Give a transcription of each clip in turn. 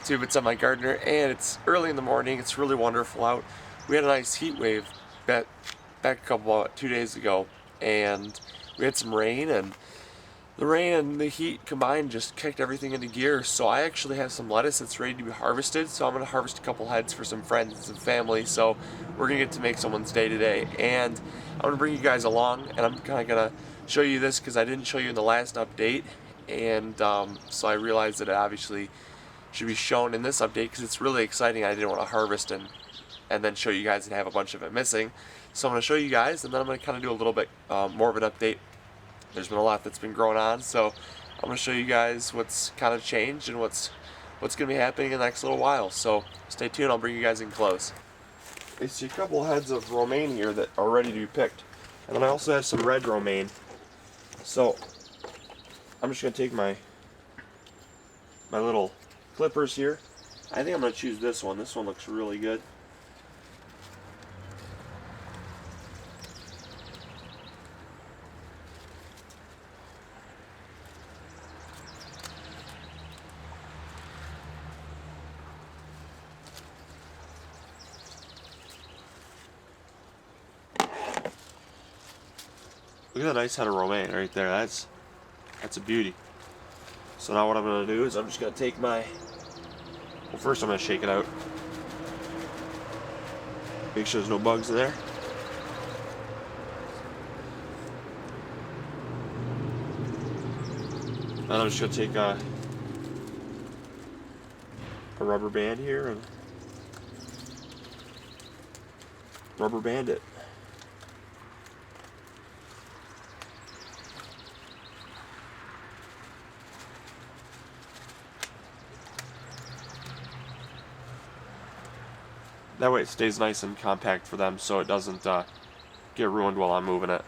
YouTube, it's MIgardener, and it's early in the morning. It's really wonderful out. We had a nice heat wave back a couple 2 days ago, and we had some rain, and the rain and the heat combined just kicked everything into gear. So I actually have some lettuce that's ready to be harvested, so I'm going to harvest a couple heads for some friends and some family, so we're going to get to make someone's day today. And I'm going to bring you guys along, and I'm kind of going to show you this because I didn't show you in the last update, and so I realized that it obviously should be shown in this update because it's really exciting. I didn't want to harvest and then show you guys and have a bunch of it missing. So I'm going to show you guys, and then I'm going to kind of do a little bit more of an update. There's been a lot that's been going on, so I'm going to show you guys what's kind of changed and what's going to be happening in the next little while. So stay tuned, I'll bring you guys in close. I see a couple heads of romaine here that are ready to be picked, and then I also have some red romaine. So I'm just going to take my little clippers here. I think I'm going to choose this one. This one looks really good. Look at that nice head of romaine right there. That's a beauty. So now what I'm going to do is I'm just going to take my, well, first I'm going to shake it out. Make sure there's no bugs in there. And I'm just going to take a rubber band here and rubber band it. That way it stays nice and compact for them so it doesn't get ruined while I'm moving it.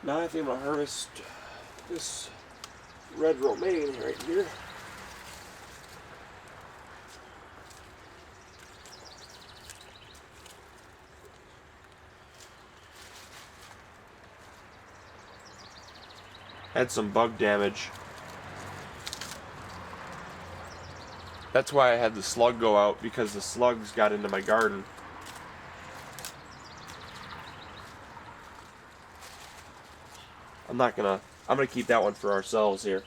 Now I think I'm going to harvest this red romaine right here. Had some bug damage. That's why I had the slug go out, because the slugs got into my garden. I'm gonna keep that one for ourselves here.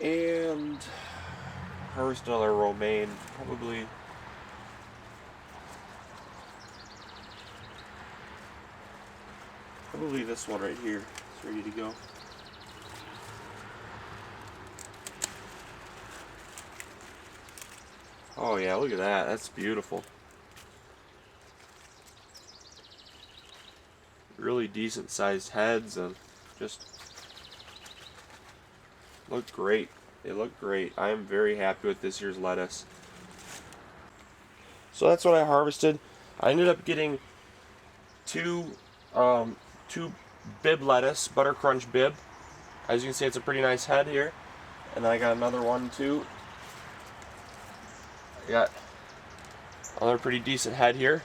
And harvest another romaine, probably this one right here. It's ready to go. Oh yeah, look at that. That's beautiful. Really decent sized heads and just look great. They look great. I am very happy with this year's lettuce. So that's what I harvested. I ended up getting two bib lettuce, butter crunch bib. As you can see, it's a pretty nice head here. And then I got another one too. I got another pretty decent head here.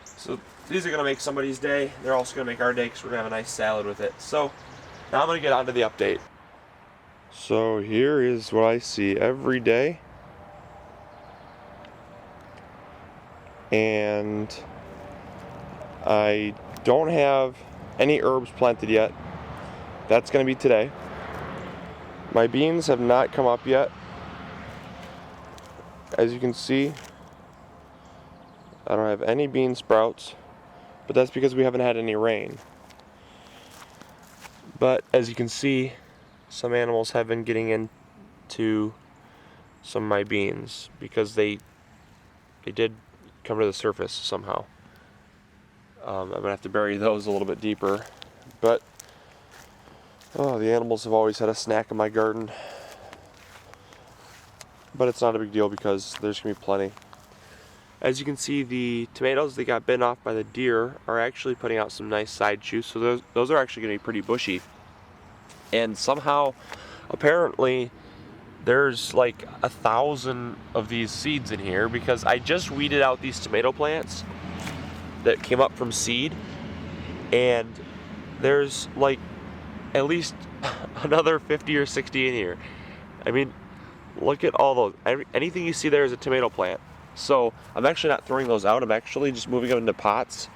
So these are going to make somebody's day. They're also going to make our day because we're going to have a nice salad with it. So now I'm going to get on to the update. So here is what I see every day. And I don't have any herbs planted yet. That's going to be today. My beans have not come up yet. As you can see, I don't have any bean sprouts, but that's because we haven't had any rain. But as you can see, some animals have been getting into some of my beans because they did come to the surface somehow. I'm gonna have to bury those a little bit deeper, but the animals have always had a snack in my garden. But it's not a big deal because there's going to be plenty. As you can see, the tomatoes that got bitten off by the deer are actually putting out some nice side shoots, so those are actually going to be pretty bushy. And somehow, apparently, there's like 1,000 of these seeds in here because I just weeded out these tomato plants. that came up from seed, and there's like at least another 50 or 60 in here. I mean, look at all those. Anything you see there is a tomato plant. So I'm actually not throwing those out. I'm actually just moving them into pots,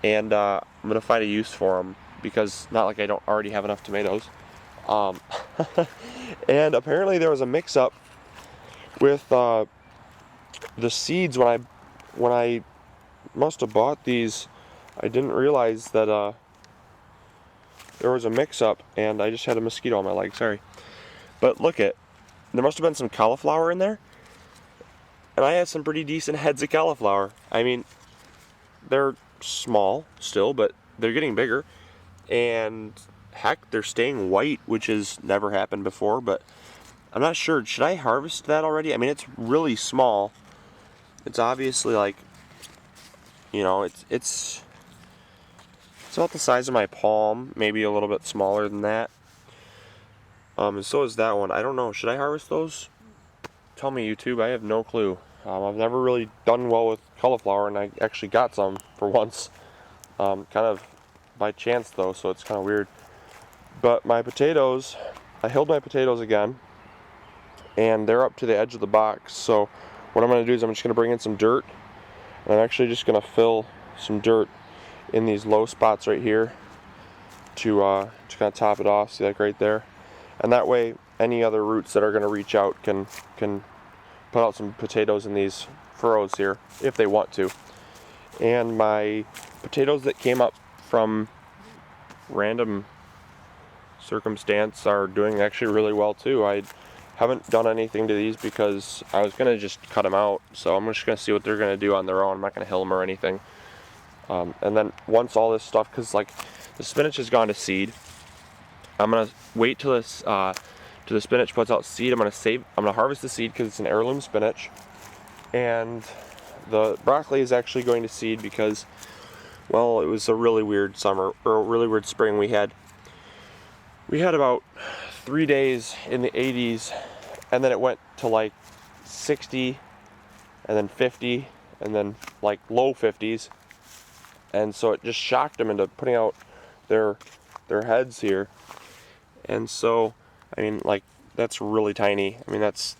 and I'm gonna find a use for them, because not like I don't already have enough tomatoes. And apparently there was a mix-up with the seeds when I must have bought these. I didn't realize that there was a mix-up, and I just had a mosquito on my leg. Sorry, but look there must have been some cauliflower in there, and I had some pretty decent heads of cauliflower. I mean, they're small still, but they're getting bigger, and heck, they're staying white, which has never happened before. But I'm not sure, should I harvest that already? I mean, it's really small. It's obviously like, you know, it's about the size of my palm, maybe a little bit smaller than that. And so is that one. I don't know, should I harvest those? Tell me, YouTube, I have no clue. I've never really done well with cauliflower, and I actually got some for once. Kind of by chance though, so it's kind of weird. But my potatoes, I hilled my potatoes again, and they're up to the edge of the box. So what I'm going to do is I'm just going to bring in some dirt, and I'm actually just going to fill some dirt in these low spots right here to kind of top it off. See, like right there, and that way any other roots that are going to reach out can put out some potatoes in these furrows here if they want to. And my potatoes that came up from random circumstance are doing actually really well too. I haven't done anything to these because I was gonna just cut them out, so I'm just gonna see what they're gonna do on their own. I'm not gonna hill them or anything. And then once all this stuff, because like the spinach has gone to seed, I'm gonna wait till this till the spinach puts out seed. I'm gonna harvest the seed because it's an heirloom spinach, and the broccoli is actually going to seed because, well, it was a really weird summer, or a really weird spring. We had about 3 days in the 80s, and then it went to like 60, and then 50, and then like low 50s, and so it just shocked them into putting out their heads here. And so, I mean, like, that's really tiny. I mean, that's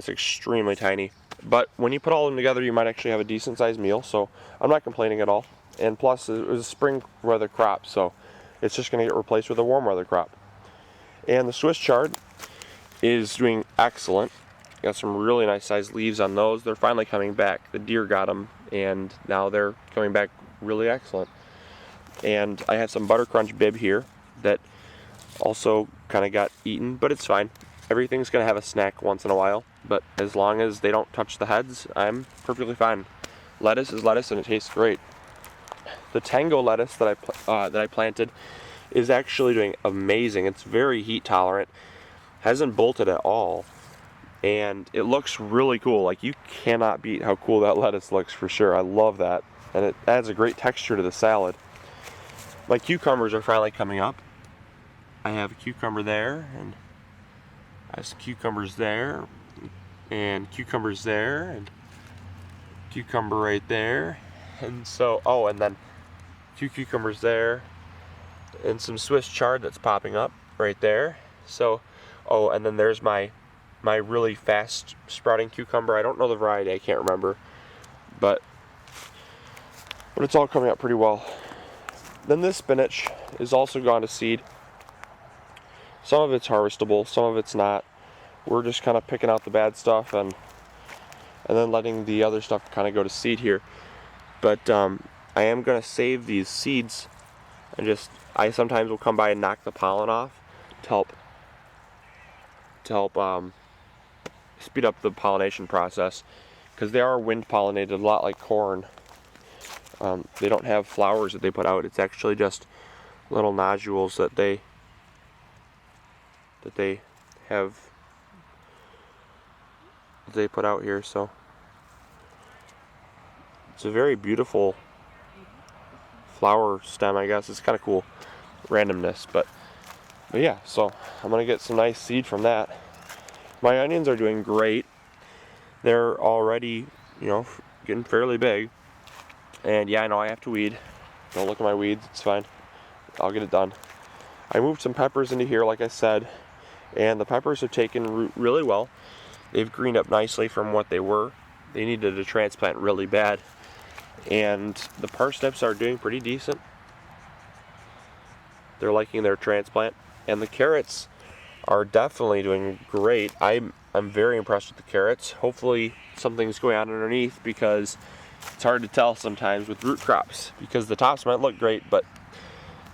extremely tiny. But when you put all of them together, you might actually have a decent sized meal, so I'm not complaining at all. And plus, it was a spring weather crop, so it's just going to get replaced with a warm weather crop. And the Swiss chard is doing excellent. Got some really nice sized leaves on those. They're finally coming back. The deer got them, and now they're coming back really excellent. And I have some butter crunch bib here that also kind of got eaten, but it's fine. Everything's going to have a snack once in a while, but as long as they don't touch the heads, I'm perfectly fine. Lettuce is lettuce, and it tastes great. The tango lettuce that I planted is actually doing amazing. It's very heat tolerant, hasn't bolted at all, and it looks really cool. Like, you cannot beat how cool that lettuce looks, for sure. I love that, and it adds a great texture to the salad. My cucumbers are finally coming up. I have a cucumber there, and I have some cucumbers there, and cucumbers there, and cucumber right there, and so, oh, and then 2 cucumbers there, and some Swiss chard that's popping up right there. So, oh, and then there's my really fast sprouting cucumber. I don't know the variety, I can't remember, but it's all coming up pretty well. Then this spinach is also gone to seed. Some of it's harvestable, some of it's not. We're just kind of picking out the bad stuff and then letting the other stuff kind of go to seed here. But I am going to save these seeds, and I sometimes will come by and knock the pollen off to help speed up the pollination process, because they are wind pollinated, a lot like corn. They don't have flowers that they put out. It's actually just little nodules that they have, that they put out here. So it's a very beautiful flower stem, I guess. It's kind of cool randomness, but yeah, so I'm gonna get some nice seed from that. My onions are doing great. They're already, getting fairly big. And yeah, I know I have to weed. Don't look at my weeds, it's fine. I'll get it done. I moved some peppers into here, like I said, and the peppers have taken root really well. They've greened up nicely from what they were. They needed a transplant really bad. And the parsnips are doing pretty decent. They're liking their transplant. And the carrots are definitely doing great. I'm very impressed with the carrots. Hopefully something's going on underneath, because it's hard to tell sometimes with root crops, because the tops might look great, but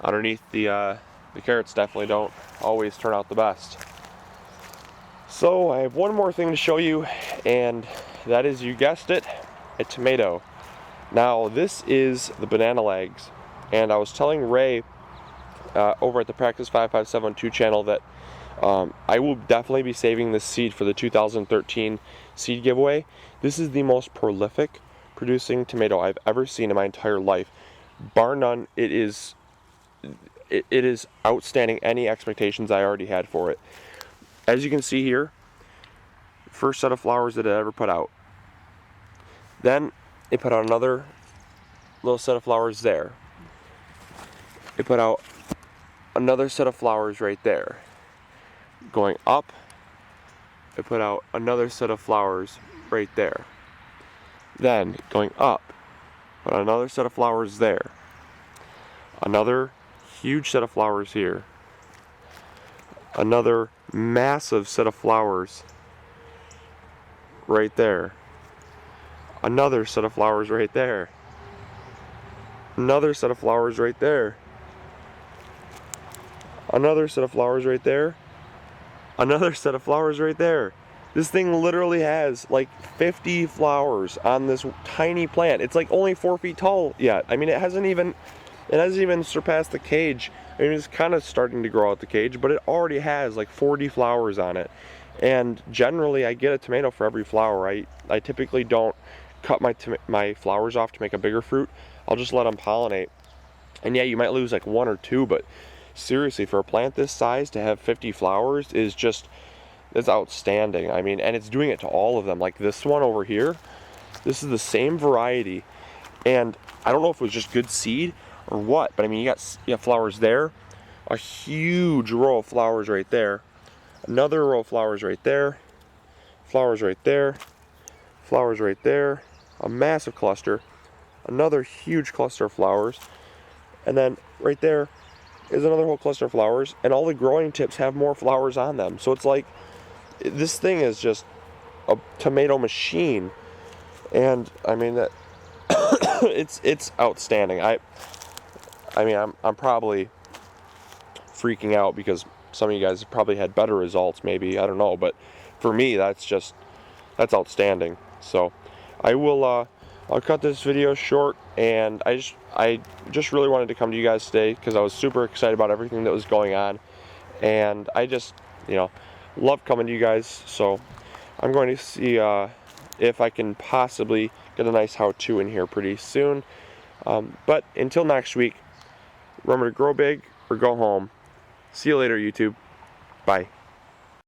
underneath the carrots definitely don't always turn out the best. So I have one more thing to show you, and that is, you guessed it, a tomato. Now this is the banana legs, and I was telling Ray over at the Practice 5572 channel that I will definitely be saving this seed for the 2013 seed giveaway. This is the most prolific producing tomato I've ever seen in my entire life. Bar none, it is outstanding any expectations I already had for it. As you can see here, first set of flowers that it ever put out. Then it put out another little set of flowers there. It put out another set of flowers right there. Going up, it put out another set of flowers right there. Then going up, put out another set of flowers there. Another huge set of flowers here. Another massive set of flowers right there. Another set of flowers right there. Another set of flowers right there. Another set of flowers right there. Another set of flowers right there. This thing literally has like 50 flowers on this tiny plant. It's like only 4 feet tall yet. I mean, it hasn't even surpassed the cage. I mean, it's kind of starting to grow out the cage, but it already has like 40 flowers on it. And generally I get a tomato for every flower. I typically don't cut my flowers off to make a bigger fruit. I'll just let them pollinate. And yeah, you might lose like 1 or 2, but seriously, for a plant this size to have 50 flowers is just, it's outstanding. I mean, and it's doing it to all of them. Like this one over here, this is the same variety, and I don't know if it was just good seed or what, but I mean, you have flowers there, a huge row of flowers right there, another row of flowers right there, flowers right there, flowers right there, a massive cluster, another huge cluster of flowers, and then right there is another whole cluster of flowers, and all the growing tips have more flowers on them. So it's like, this thing is just a tomato machine. And I mean, that it's outstanding. I mean, I'm probably freaking out because some of you guys have probably had better results, maybe, I don't know, but for me, that's outstanding. So I will I'll cut this video short, and I just really wanted to come to you guys today because I was super excited about everything that was going on, and I just, you know, love coming to you guys. So I'm going to see if I can possibly get a nice how-to in here pretty soon. But until next week, remember to grow big or go home. See you later, YouTube. Bye.